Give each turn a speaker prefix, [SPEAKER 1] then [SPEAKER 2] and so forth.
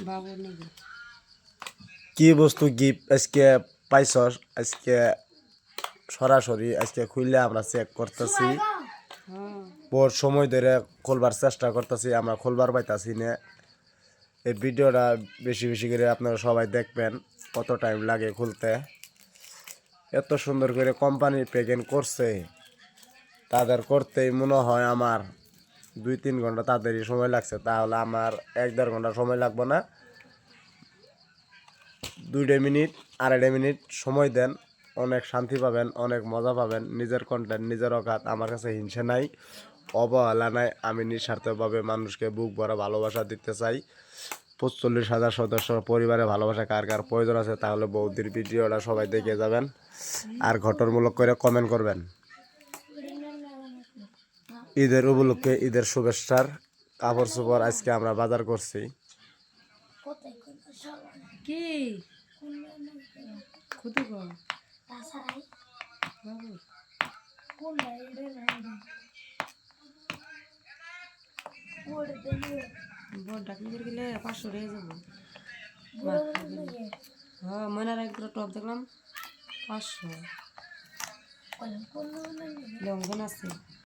[SPEAKER 1] বাবুর নাকি
[SPEAKER 2] কি বস্তু গিফট আজকে পাইছস আজকে সরাসরি আজকে খুললে আমরা চেক করতেছি
[SPEAKER 1] হ্যাঁ
[SPEAKER 2] বহু সময় ধরে খুলবার চেষ্টা করতেছি আমরা খুলবার পাইতাছি না এই ভিডিওটা বেশি বেশি করে আপনারা সবাই দেখবেন কত টাইম লাগে খুলতে এত সুন্দর করে কোম্পানি প্যাকেট করছে তাদের করতেই মনে হয় আমার 2-3 ঘন্টা তাদেরই সময় লাগছে তাহলে আমার 1-1.5 ঘন্টা সময় লাগবে না 2 মিনিট 2.5 মিনিট সময় দেন অনেক শান্তি পাবেন অনেক মজা পাবেন নিজের কন্টেন্ট নিজের অকাত আমার কাছে হিংসা নাই অবহেলা নাই আমি নিঃস্বার্থভাবে মানুষকে বুক ভরা ভালোবাসা দিতে চাই 45,000 সদস্য পরিবারে ভালোবাসা কার কার প্রয়োজন আছে তাহলে বৌদির ভিডিওটা সবাই দেখে যাবেন আর ঘটনামূলক করে কমেন্ট করবেন ঈদের উপলক্ষে ঈদের শুভেচ্ছার কাপড় চোপড় আজকে আমরা বাজার করছি
[SPEAKER 1] কি কত গো বাবু বড়টা কিনতে গেলে 500 টাকা যাবো হ্যাঁ ময়নার একটা টপ দেখলাম 500 লঙ্ঘন আছে